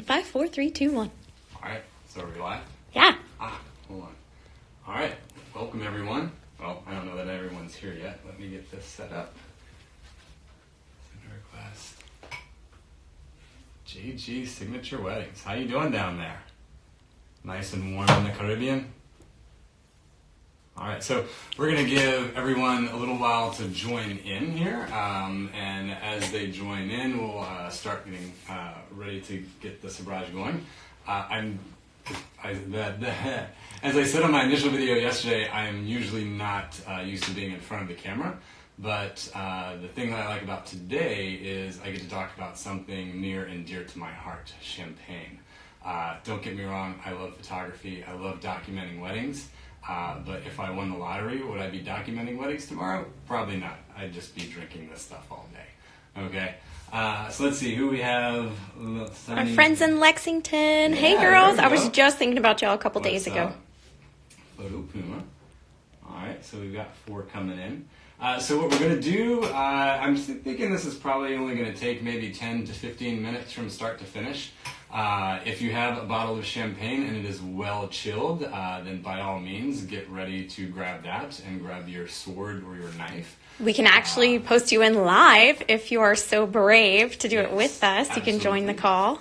5, 4, 3, 2, 1. All right, so are we live? Yeah. Hold on. All right, welcome everyone. Well, I don't know that everyone's here yet. Let me get this set up. Send a request. JG Signature Weddings. How you doing down there? Nice and warm in the Caribbean? All right, so we're going to give everyone a little while to join in here, and as they join in, we'll start getting ready to get the sabrage going. As I said on my initial video yesterday, I'm usually not used to being in front of the camera, but the thing that I like about today is I get to talk about something near and dear to my heart, champagne. Don't get me wrong, I love photography, I love documenting weddings. But if I won the lottery, would I be documenting weddings tomorrow? Probably not. I'd just be drinking this stuff all day. Okay. So let's see who we have. Our friends in Lexington. Yeah, hey, girls. there I we was go. just thinking about y'all a couple days ago. Photo Puma. All right. So we've got 4 coming in. So what we're going to do, I'm thinking this is probably only going to take maybe 10 to 15 minutes from start to finish. If you have a bottle of champagne and it is well chilled, then by all means get ready to grab that and grab your sword or your knife. We can actually post you in live if you are so brave to do it with us. You can join the call.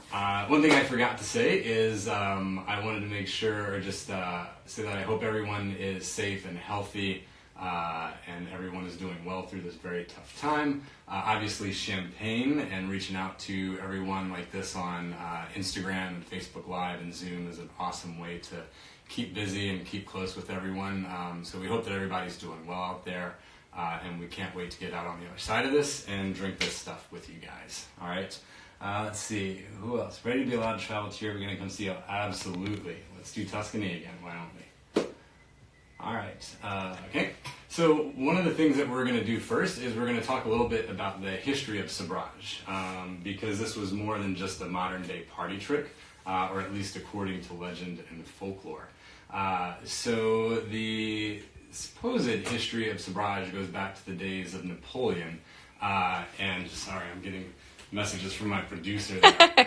One thing I forgot to say is I wanted to make sure, or just say that I hope everyone is safe and healthy. And everyone is doing well through this very tough time. Obviously, champagne and reaching out to everyone like this on Instagram and Facebook Live and Zoom is an awesome way to keep busy and keep close with everyone. So we hope that everybody's doing well out there, and we can't wait to get out on the other side of this and drink this stuff with you guys. All right. Let's see. Who else? Ready to be allowed to travel to Europe? We're going to come see you. Absolutely. Let's do Tuscany again. Why don't we? All right, okay. So one of the things that we're going to do first is we're going to talk a little bit about the history of sabrage, because this was more than just a modern day party trick, or at least according to legend and folklore. So the supposed history of sabrage goes back to the days of Napoleon, and sorry, I'm getting messages from my producer there.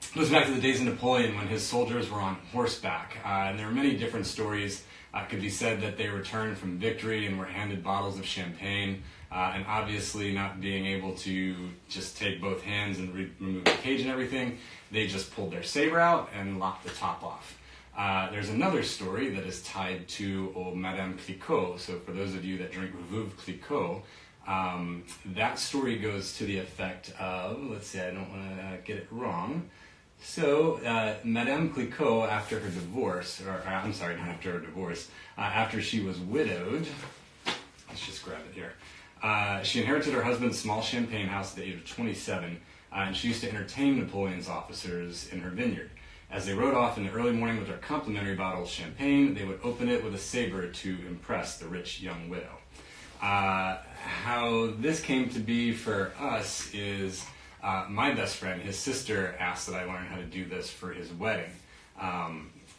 It goes back to the days of Napoleon when his soldiers were on horseback, and there are many different stories. It could be said that they returned from victory and were handed bottles of champagne, and obviously not being able to just take both hands and remove the cage and everything, they just pulled their saber out and lopped the top off. There's another story that is tied to old Madame Clicquot, so for those of you that drink Veuve Clicquot, that story goes to the effect of, let's see, I don't want to get it wrong. So, Madame Clicquot, after her divorce, or I'm sorry, not after her divorce, after she was widowed, let's just grab it here, she inherited her husband's small champagne house at the age of 27, and she used to entertain Napoleon's officers in her vineyard. As they rode off in the early morning with their complimentary bottle of champagne, they would open it with a saber to impress the rich young widow. How this came to be for us is my best friend, his sister, asked that I learn how to do this for his wedding.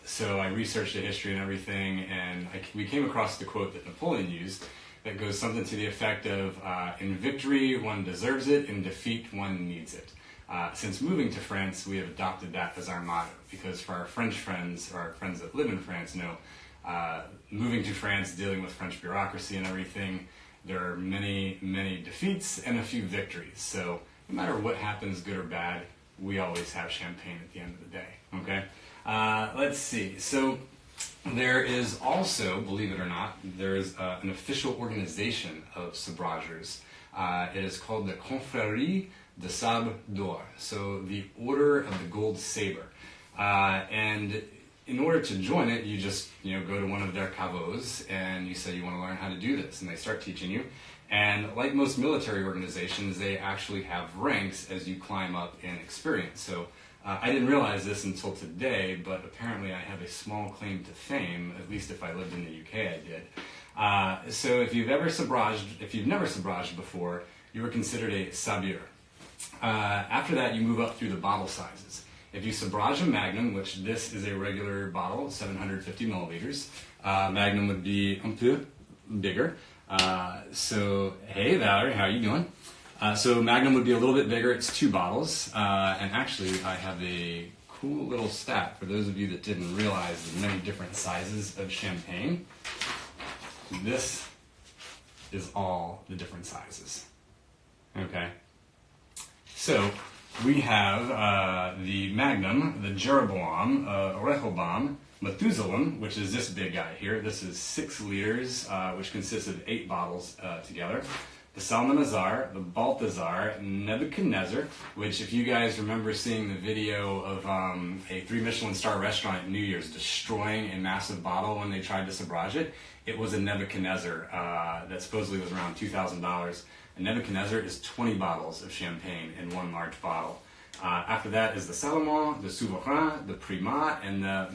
So I researched the history and everything, and we came across the quote that Napoleon used that goes something to the effect of, in victory one deserves it, in defeat one needs it. Since moving to France, we have adopted that as our motto, because for our French friends, or our friends that live in France know, moving to France, dealing with French bureaucracy and everything, there are many, many defeats and a few victories. So no matter what happens, good or bad, we always have champagne at the end of the day, okay? Let's see. So there is also, believe it or not, there is an official organization of sabragers. It is called the Confrérie de Sabre d'Or, so the Order of the Gold Saber. And in order to join it, you just go to one of their cavos and you say you want to learn how to do this, and they start teaching you. And like most military organizations, they actually have ranks as you climb up in experience. So I didn't realize this until today, but apparently I have a small claim to fame, at least if I lived in the UK I did. So if you've never sabraged before, you were considered a SABER. After that, you move up through the bottle sizes. If you sabrage a Magnum, which this is a regular bottle, 750 milliliters, Magnum would be un peu bigger. So, hey Valerie, how are you doing? So Magnum would be a little bit bigger. It's 2 bottles. And actually, I have a cool little stat for those of you that didn't realize the many different sizes of champagne. This is all the different sizes. Okay? So we have the Magnum, the Jeroboam, Rehoboam, Methuselah, which is this big guy here. This is 6 liters, which consists of 8 bottles together. The Salmanazar, the Balthazar, Nebuchadnezzar, which if you guys remember seeing the video of a 3 Michelin star restaurant at New Year's destroying a massive bottle when they tried to sabrage it, it was a Nebuchadnezzar that supposedly was around $2,000. A Nebuchadnezzar is 20 bottles of champagne in one large bottle. After that is the Salomon, the Souverain, the Primat, and the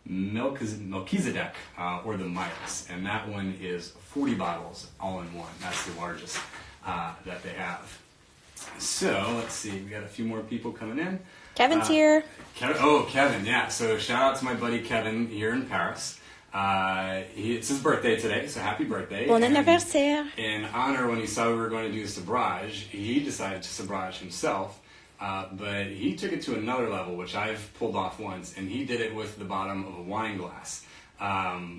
Melchizedek, or the Midas, and that one is 40 bottles all in one. That's the largest that they have. So let's see, we got a few more people coming in. Kevin's here. Kevin, yeah. So shout out to my buddy Kevin here in Paris. It's his birthday today, so happy birthday. Bon anniversaire. In honor, when he saw we were going to do sabrage, he decided to sabrage himself. But he took it to another level, which I've pulled off once, and he did it with the bottom of a wine glass.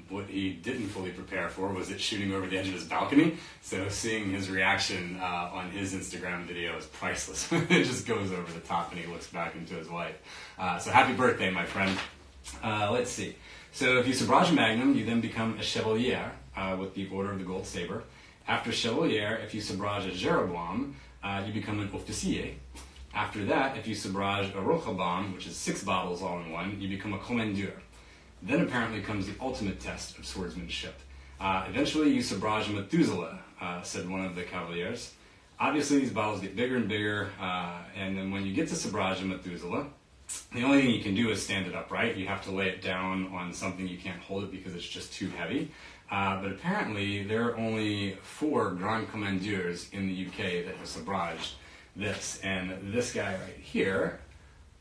What he didn't fully prepare for was it shooting over the edge of his balcony. So seeing his reaction on his Instagram video is priceless. It just goes over the top, and he looks back into his wife. So happy birthday, my friend. Let's see. So if you sabrage a Magnum, you then become a Chevalier with the Order of the Gold Saber. After Chevalier, if you sabrage a Jeroboam, you become an Officier. After that, if you sabrage a Rehoboam, which is 6 bottles all in one, you become a Commandeur. Then apparently comes the ultimate test of swordsmanship. Eventually you sabrage a Methuselah, said one of the cavaliers. Obviously these bottles get bigger and bigger, and then when you get to sabrage a Methuselah, the only thing you can do is stand it upright. You have to lay it down on something, you can't hold it because it's just too heavy. But apparently there are only 4 Grand Commandeurs in the UK that have sabraged this, and this guy right here,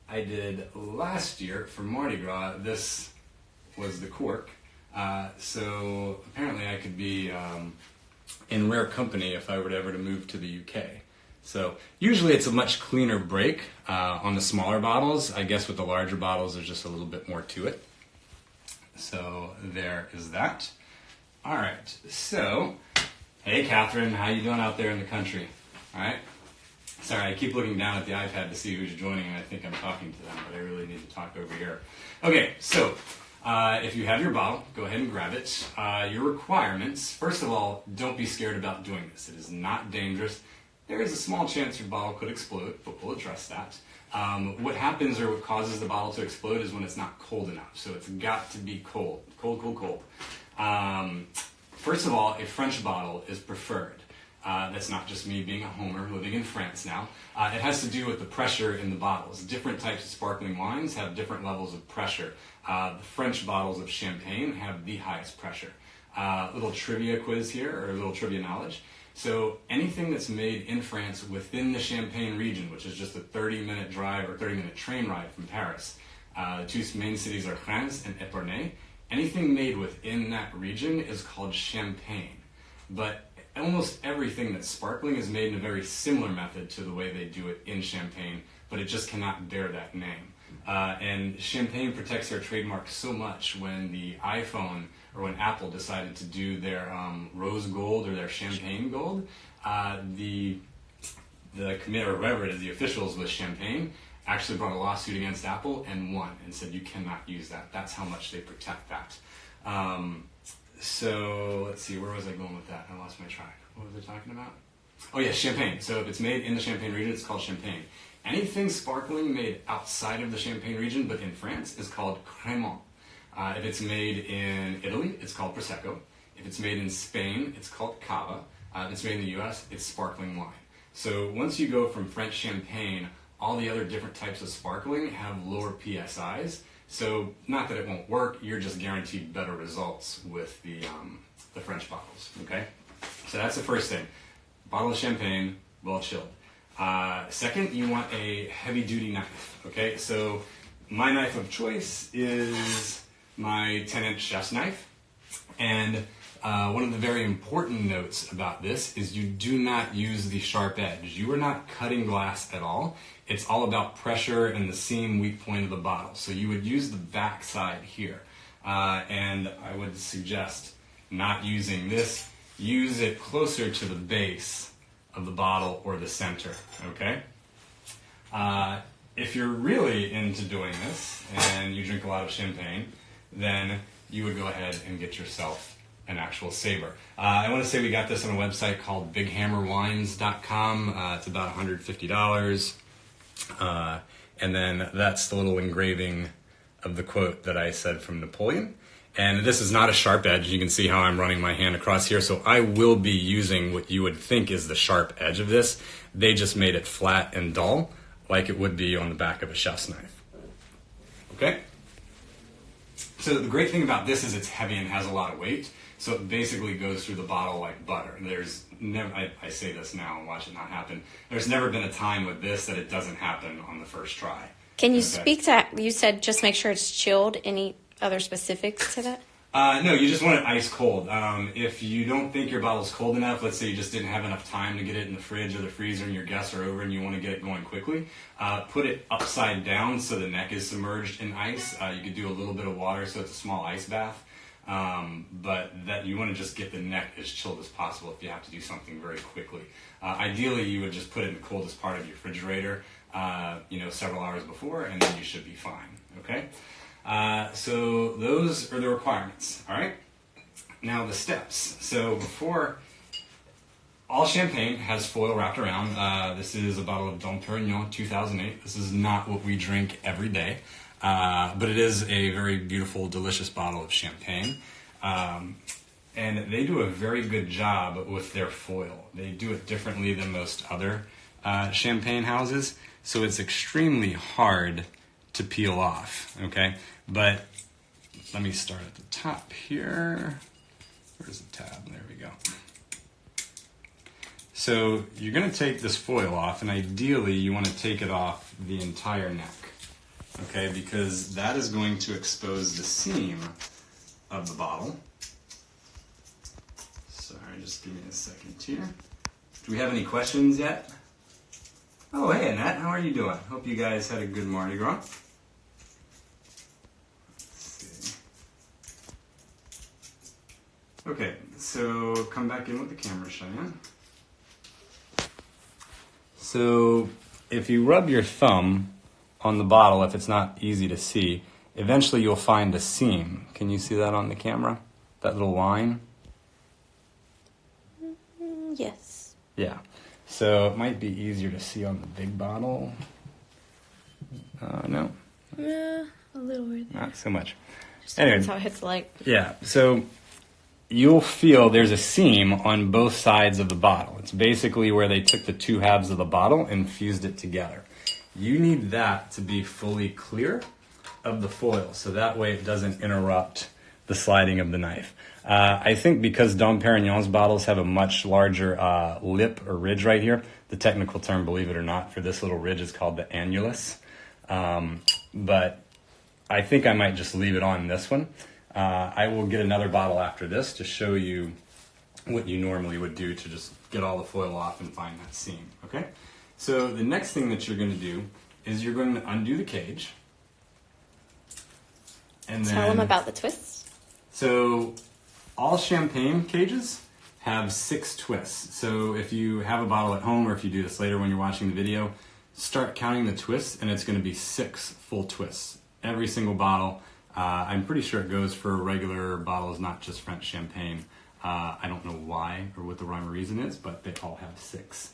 I did last year for Mardi Gras. This was the cork, so apparently I could be in rare company if I were ever to move to the UK. So usually it's a much cleaner break on the smaller bottles. I guess with the larger bottles there's just a little bit more to it. So there is that. All right, so hey Catherine, how you doing out there in the country? All right. Sorry, I keep looking down at the iPad to see who's joining, and I think I'm talking to them, but I really need to talk over here. Okay, so if you have your bottle, go ahead and grab it. Your requirements, first of all, don't be scared about doing this. It is not dangerous. There is a small chance your bottle could explode, but we'll address that. What happens or what causes the bottle to explode is when it's not cold enough. So it's got to be cold. Cold. First of all, a French bottle is preferred. That's not just me being a homer living in France now. It has to do with the pressure in the bottles. Different types of sparkling wines have different levels of pressure. The French bottles of champagne have the highest pressure. Little trivia quiz here, or little trivia knowledge. So anything that's made in France within the Champagne region, which is just a 30-minute drive or 30-minute train ride from Paris, the 2 main cities are Reims and Epernay. Anything made within that region is called champagne. But almost everything that's sparkling is made in a very similar method to the way they do it in Champagne, but it just cannot bear that name. And Champagne protects their trademark so much when the iPhone or when Apple decided to do their rose gold or their champagne gold, the committee or whoever it is, the officials with Champagne, actually brought a lawsuit against Apple and won and said you cannot use that. That's how much they protect that. So let's see, where was I going with that? I lost my track. What was I talking about? Oh yeah, champagne. So if it's made in the Champagne region, it's called champagne. Anything sparkling made outside of the Champagne region, but in France, is called crémant. If it's made in Italy, it's called Prosecco. If it's made in Spain, it's called Cava. If it's made in the US, it's sparkling wine. So once you go from French champagne, all the other different types of sparkling have lower PSIs. So not that it won't work, you're just guaranteed better results with the French bottles, okay? So that's the first thing. Bottle of champagne, well chilled. Second, you want a heavy-duty knife, okay? So my knife of choice is my 10-inch chef's knife. And one of the very important notes about this is you do not use the sharp edge. You are not cutting glass at all. It's all about pressure and the seam weak point of the bottle. So you would use the back side here. And I would suggest not using this. Use it closer to the base of the bottle or the center, okay? If you're really into doing this and you drink a lot of champagne, then you would go ahead and get yourself an actual SABER. I want to say we got this on a website called bighammerwines.com. It's about $150. And then that's the little engraving of the quote that I said from Napoleon. And this is not a sharp edge. You can see how I'm running my hand across here. So I will be using what you would think is the sharp edge of this. They just made it flat and dull, like it would be on the back of a chef's knife. Okay? So the great thing about this is it's heavy and has a lot of weight. So it basically goes through the bottle like butter. There's never, I say this now and watch it not happen. There's never been a time with this that it doesn't happen on the first try. Can you speak to, you said just make sure it's chilled. Any other specifics to that? No, you just want it ice cold. If you don't think your bottle's cold enough, let's say you just didn't have enough time to get it in the fridge or the freezer and your guests are over and you want to get it going quickly, put it upside down so the neck is submerged in ice. You could do a little bit of water so it's a small ice bath. But that you want to just get the neck as chilled as possible if you have to do something very quickly. Ideally, you would just put it in the coldest part of your refrigerator, several hours before, and then you should be fine, okay? So those are the requirements, all right? Now the steps. So before, all champagne has foil wrapped around. This is a bottle of Dom Perignon 2008. This is not what we drink every day. But it is a very beautiful, delicious bottle of champagne. And they do a very good job with their foil. They do it differently than most other champagne houses, so it's extremely hard to peel off, okay? But let me start at the top here. Where's the tab? There we go. So you're going to take this foil off, and ideally you want to take it off the entire neck. Okay, because that is going to expose the seam of the bottle. Sorry, just give me a second here. Do we have any questions yet? Oh, hey Annette, how are you doing? Hope you guys had a good Mardi Gras. Let's see. Okay, so come back in with the camera, Cheyenne. So if you rub your thumb on the bottle, if it's not easy to see, eventually you'll find a seam. Can you see that on the camera? That little line? Yes. Yeah. So it might be easier to see on the big bottle. No? Yeah, a little right there. Not so much. Just Anyway, depends how it hits the light. yeah, so you'll feel there's a seam on both sides of the bottle. It's basically where they took the two halves of the bottle and fused it together. You need that to be fully clear of the foil, so that way it doesn't interrupt the sliding of the knife. I think because Dom Perignon's bottles have a much larger lip or ridge right here, the technical term, believe it or not, for this little ridge is called the annulus. But I think I might just leave it on this one. I will get another bottle after this to show you what you normally would do to just get all the foil off and find that seam, okay? So the next thing that you're going to do is you're going to undo the cage. And Tell them about the twists. So all champagne cages have 6 twists. So if you have a bottle at home, or if you do this later when you're watching the video, start counting the twists, and it's going to be 6 full twists. Every single bottle. I'm pretty sure it goes for regular bottles, not just French champagne. I don't know why or what the rhyme or reason is, but they all have 6.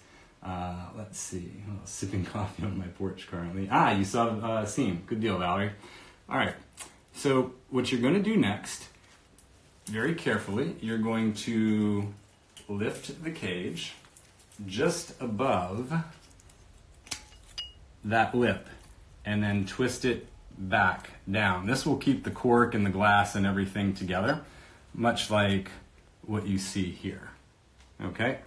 Let's see. Oh, sipping coffee on my porch currently. You saw a seam. Good deal, Valerie. All right. So what you're going to do next, very carefully, you're going to lift the cage just above that lip and then twist it back down. This will keep the cork and the glass and everything together, much like what you see here. Okay?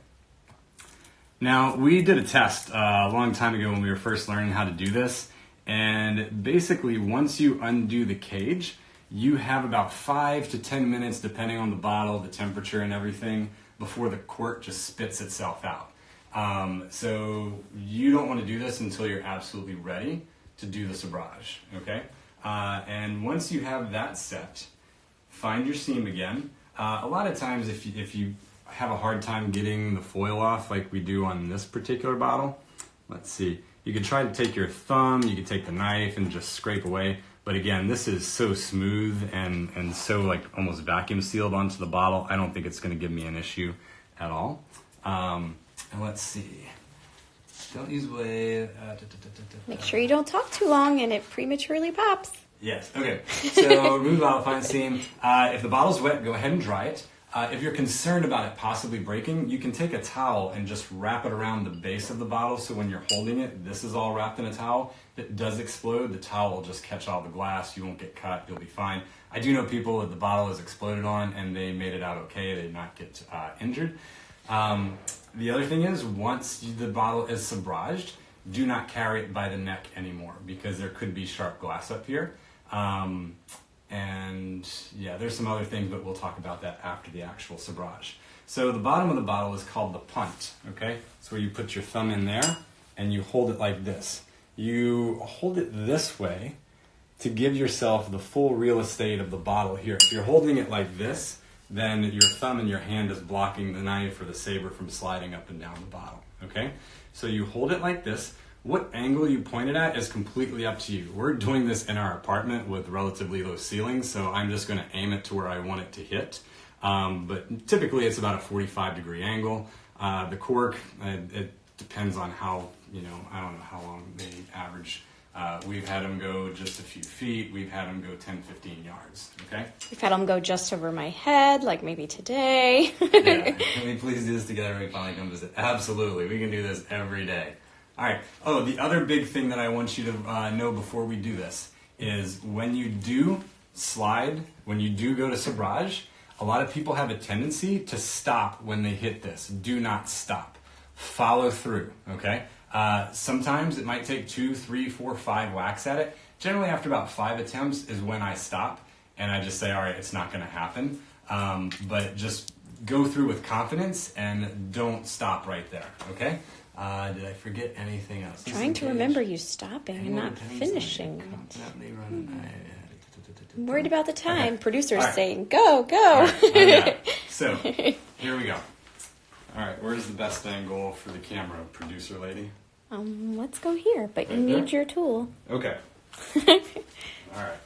Now, we did a test a long time ago when we were first learning how to do this, and basically once you undo the cage, you have about 5 to 10 minutes, depending on the bottle, the temperature and everything, before the cork just spits itself out. So you don't want to do this until you're absolutely ready to do the sabrage, okay? And once you have that set, find your seam again. A lot of times if you have a hard time getting the foil off like we do on this particular bottle, let's see, you could try to take your thumb, you could take the knife and just scrape away. But again, this is so smooth and so like almost vacuum sealed onto the bottle. I don't think it's going to give me an issue at all. And let's see. Don't use wave. Make sure you don't talk too long and it prematurely pops. Yes. Okay. So remove the bottle, find seam. If the bottle's wet, go ahead and dry it. If you're concerned about it possibly breaking, you can take a towel and just wrap it around the base of the bottle, so when you're holding it, this is all wrapped in a towel. If it does explode, the towel will just catch all the glass. You won't get cut. You'll be fine. I do know people that the bottle is exploded on and they made it out okay. They did not get injured. The other thing is, once the bottle is sabraged, do not carry it by the neck anymore because there could be sharp glass up here. And yeah, there's some other things, but we'll talk about that after the actual sabrage. So the bottom of the bottle is called the punt, okay? It's where you put your thumb in there and you hold it like this. You hold it this way to give yourself the full real estate of the bottle here. If you're holding it like this, then your thumb and your hand is blocking the knife or the saber from sliding up and down the bottle, okay? So you hold it like this. What angle you point it at is completely up to you. We're doing this in our apartment with relatively low ceilings, so I'm just going to aim it to where I want it to hit. But typically it's about a 45-degree angle. The cork, it depends on how, I don't know how long they average. We've had them go just a few feet. We've had them go 10, 15 yards, okay? We've had them go just over my head, like maybe today. Yeah, can we please do this together when we finally come visit? Absolutely, we can do this every day. All right. Oh, the other big thing that I want you to know before we do this is when you do slide, when you do go to sabrage, a lot of people have a tendency to stop when they hit this. Do not stop. Follow through, okay? Sometimes it might take 2, 3, 4, 5 whacks at it. Generally, after about 5 attempts is when I stop and I just say, all right, it's not going to happen. But just go through with confidence and don't stop right there, okay? Did I forget anything else? Trying to remember you stopping and not finishing. I'm worried about the time. Okay. Producer's Right. saying, go, go. Right. So, here we go. All right, where's the best angle for the camera, producer lady? Let's go here, but you Right need there? your tool. Okay. All right.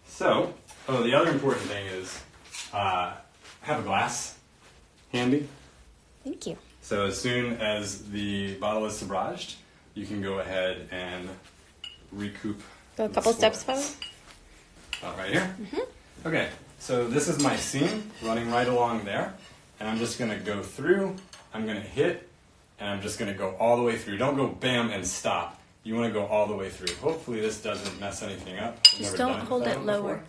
So, the other important thing is have a glass handy. Thank you. So as soon as the bottle is sabraged, you can go ahead and recoup. Go a couple steps forward. Right here? Mm-hmm. Okay, so this is my seam running right along there. And I'm just going to go through, I'm going to hit, and I'm just going to go all the way through. Don't go bam and stop. You want to go all the way through. Hopefully this doesn't mess anything up. Just don't hold it lower.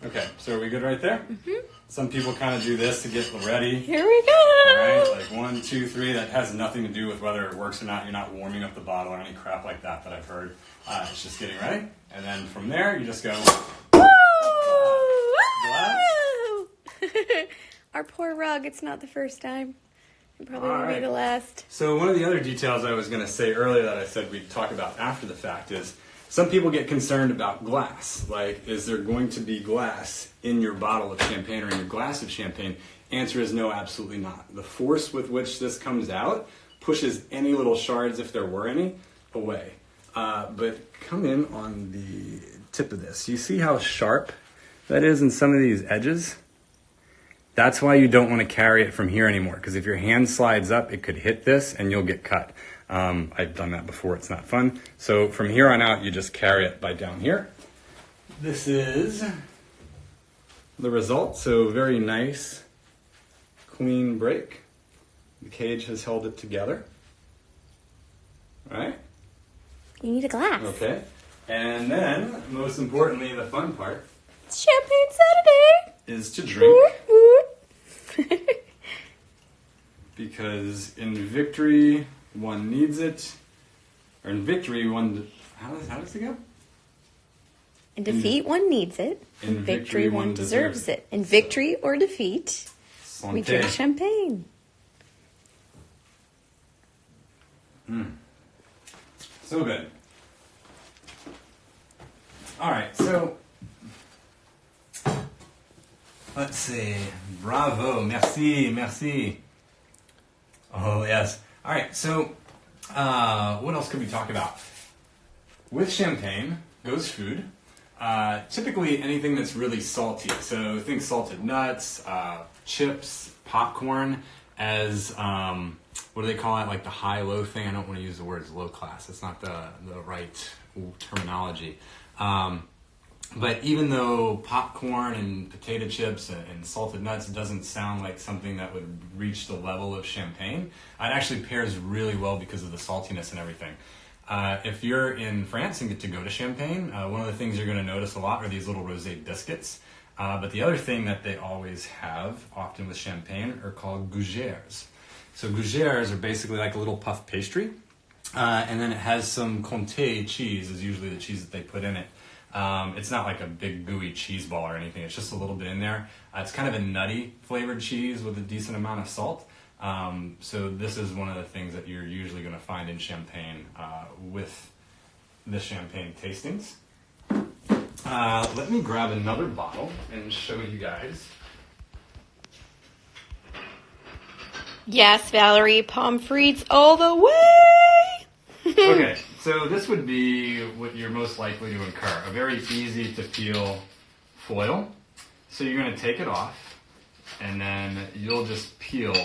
Okay, so are we good right there? Mm-hmm. Some people kind of do this to get ready. Here we go. All right, like 1, 2, 3. That has nothing to do with whether it works or not. You're not warming up the bottle or any crap like that I've heard. It's just getting ready. And then from there, you just go. Our poor rug, it's not the first time. It probably won't be the last. So one of the other details I was going to say earlier that I said we'd talk about after the fact is some people get concerned about glass. Like, is there going to be glass in your bottle of champagne or in your glass of champagne? Answer is no, absolutely not. The force with which this comes out pushes any little shards, if there were any, away. But come in on the tip of this. You see how sharp that is in some of these edges? That's why you don't want to carry it from here anymore, because if your hand slides up, it could hit this and you'll get cut. I've done that before, it's not fun. So from here on out, you just carry it by down here. This is the result, so very nice, clean break. The cage has held it together. All right? You need a glass. Okay. And then, most importantly, the fun part. It's Champagne Saturday. Is to drink. Because in victory, one needs it. Or in victory, one... How does it go? In defeat, one needs it. In victory, one deserves it. In victory or defeat, we drink champagne. So good. All right, so let's see. Bravo, merci. Oh, yes. All right, so what else could we talk about? With champagne goes food. Typically anything that's really salty. So think salted nuts, chips, popcorn as, what do they call it? Like the high-low thing. I don't want to use the words low class. It's not the right terminology. But even though popcorn and potato chips and salted nuts doesn't sound like something that would reach the level of champagne, it actually pairs really well because of the saltiness and everything. If you're in France and get to go to Champagne, one of the things you're going to notice a lot are these little rosé biscuits. But the other thing that they always have, often with champagne, are called gougères. So gougères are basically like a little puff pastry. And then it has some comté cheese, is usually the cheese that they put in it. It's not like a big gooey cheese ball or anything. It's just a little bit in there. It's kind of a nutty flavored cheese with a decent amount of salt. So this is one of the things that you're usually going to find in Champagne with the champagne tastings. Let me grab another bottle and show you guys. Yes, Valerie, pommes frites all the way! Okay, so this would be what you're most likely to incur. A very easy to peel foil. So you're going to take it off, and then you'll just peel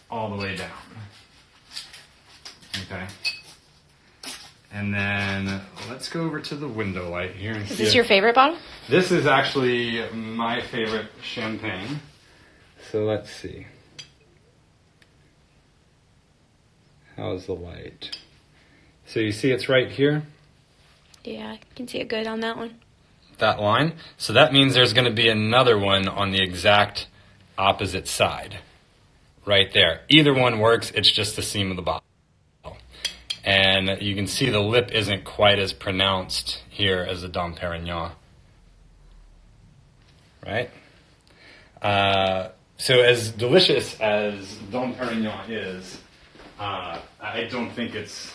all the way down. Okay. And then let's go over to the window light here. And is this your favorite bottle? This is actually my favorite champagne. So let's see. How's the light? So you see it's right here? Yeah, I can see it good on that one. That line. So that means there's going to be another one on the exact opposite side. Right there. Either one works, it's just the seam of the bottle. And you can see the lip isn't quite as pronounced here as the Dom Perignon. Right? So as delicious as Dom Perignon is, I don't think it's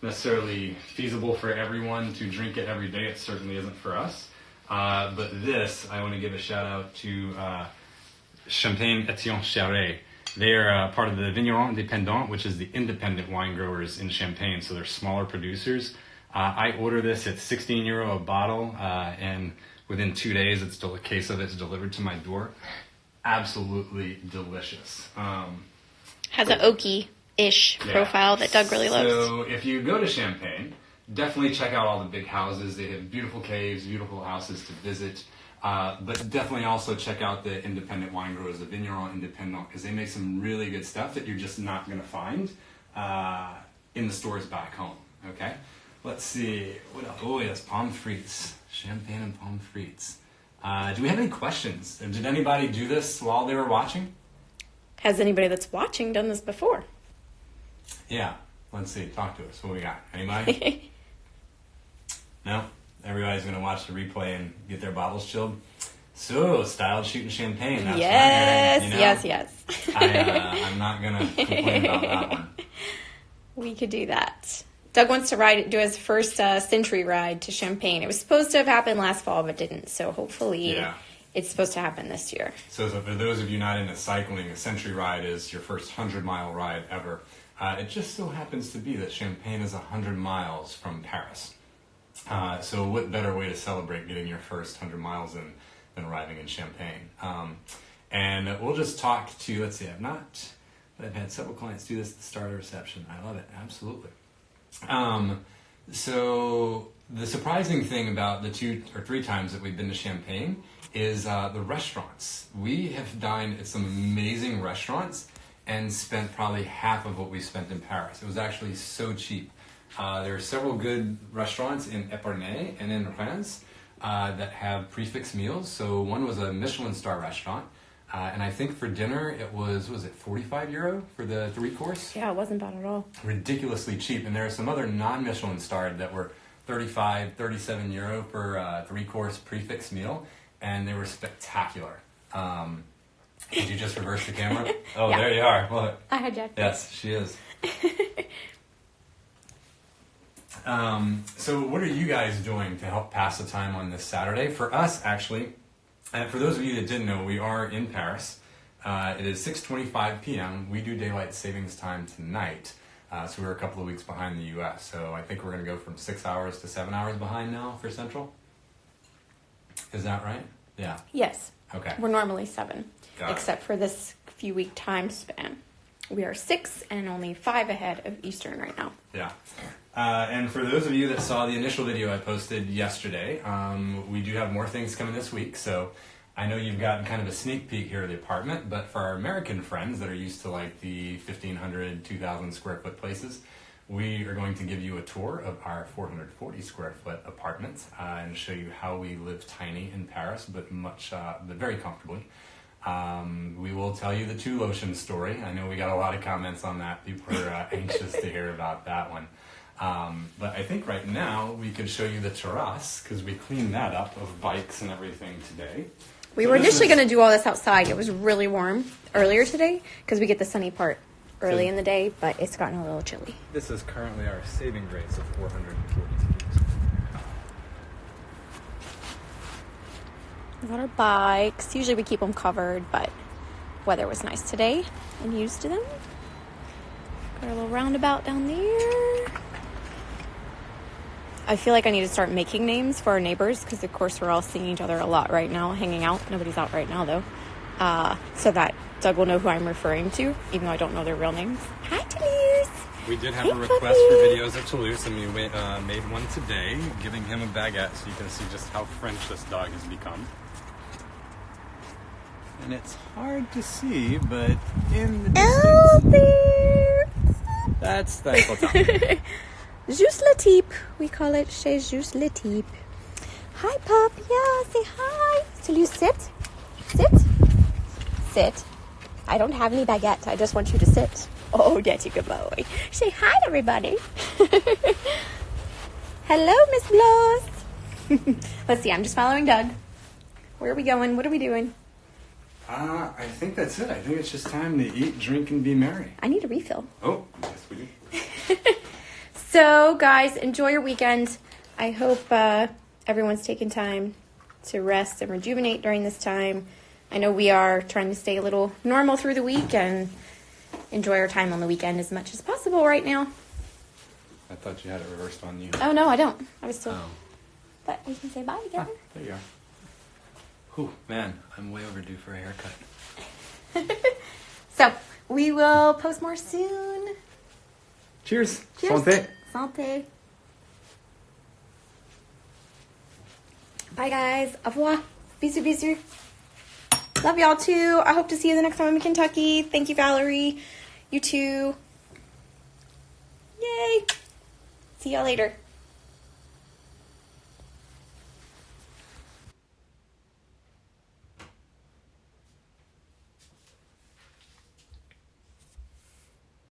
necessarily feasible for everyone to drink it every day. It certainly isn't for us. But this, I want to give a shout out to Champagne Etienne Charret. They are part of the Vigneron Indépendant, which is the independent wine growers in Champagne, so they're smaller producers. I order this at €16 a bottle, and within 2 days, a case of it's delivered to my door. Absolutely delicious. Has an oaky-ish profile that Doug really loves. So if you go to Champagne, definitely check out all the big houses. They have beautiful caves, beautiful houses to visit. But definitely also check out the independent wine growers, the Vigneron Indépendant, because they make some really good stuff that you're just not going to find in the stores back home. Okay, let's see. What else? Oh, yes, pommes frites, champagne and pommes frites. Do we have any questions? Did anybody do this while they were watching? Has anybody that's watching done this before? Yeah. Let's see. Talk to us. What we got? Anybody? No? Everybody's going to watch the replay and get their bottles chilled. So, styled shooting champagne. That's yes, you know? yes. I'm not going to complain about that one. We could do that. Doug wants to do his first Century ride to Champagne. It was supposed to have happened last fall, but didn't. So hopefully it's supposed to happen this year. So for those of you not into cycling, a Century ride is your first 100-mile ride ever. It just so happens to be that Champagne is 100 miles from Paris. So what better way to celebrate getting your first 100 miles than arriving in Champagne? And we'll just talk to, let's see, I've had several clients do this at the start of reception. I love it, absolutely. So the surprising thing about the 2 or 3 times that we've been to Champagne is the restaurants. We have dined at some amazing restaurants and spent probably half of what we spent in Paris. It was actually so cheap. There are several good restaurants in Epernay and in Reims that have prefix meals. So one was a Michelin star restaurant. And I think for dinner it was it €45 for the 3-course? Yeah, it wasn't bad at all. Ridiculously cheap. And there are some other non-Michelin starred that were €35, €37 for a 3-course prefix meal, and they were spectacular. Did you just reverse the camera? Oh, yeah. There you are. Look. I hijacked. Yes, she is. So what are you guys doing to help pass the time on this Saturday? For us, actually, and for those of you that didn't know, we are in Paris. It is 6:25 p.m. We do daylight savings time tonight, so we're a couple of weeks behind the U.S. So I think we're going to go from 6 hours to 7 hours behind now for Central. Is that right? Yeah. Yes. Okay. We're normally 7, Got except for this few week time span. We are 6 and only 5 ahead of Eastern right now. Yeah. And for those of you that saw the initial video I posted yesterday, we do have more things coming this week. So I know you've gotten kind of a sneak peek here at the apartment, but for our American friends that are used to like the 1,500, 2,000 square foot places, we are going to give you a tour of our 440 square foot apartment and show you how we live tiny in Paris, but very comfortably. We will tell you the 2 lotion story. I know we got a lot of comments on that. People are anxious to hear about that one. But I think right now we could show you the terrace because we cleaned that up of bikes and everything today. We were initially going to do all this outside. It was really warm earlier today because we get the sunny part early in the day, but it's gotten a little chilly. This is currently our saving grace of 440 feet. We got our bikes. Usually we keep them covered, but weather was nice today and used to them. Got a little roundabout down there. I feel like I need to start making names for our neighbors because, of course, we're all seeing each other a lot right now, hanging out. Nobody's out right now, though. So that Doug will know who I'm referring to, even though I don't know their real names. Hi, Toulouse. We did have a request for videos of Toulouse, and we made one today, giving him a baguette so you can see just how French this dog has become. And it's hard to see, but in the distance... there! That's the Eiffel Tower. Juste le type. We call it chez Juste le type. Hi, pup. Yeah, say hi. Toulouse, sit. Sit. Sit. I don't have any baguette. I just want you to sit. Oh, that's a good boy. Say hi, everybody. Hello, Miss Bloss. Let's see. I'm just following Doug. Where are we going? What are we doing? I think that's it. I think it's just time to eat, drink, and be merry. I need a refill. Oh, yes, we do. So, guys, enjoy your weekend. I hope everyone's taking time to rest and rejuvenate during this time. I know we are trying to stay a little normal through the week and enjoy our time on the weekend as much as possible right now. I thought you had it reversed on you. Oh, no, I don't. I was still... Oh. But we can say bye together. There you are. Whew, man, I'm way overdue for a haircut. So, we will post more soon. Cheers. Cheers. Santé. Santé. Bye, guys. Au revoir. Bisous, bisous. Love y'all, too. I hope to see you the next time I'm in Kentucky. Thank you, Valerie. You, too. Yay. See y'all later.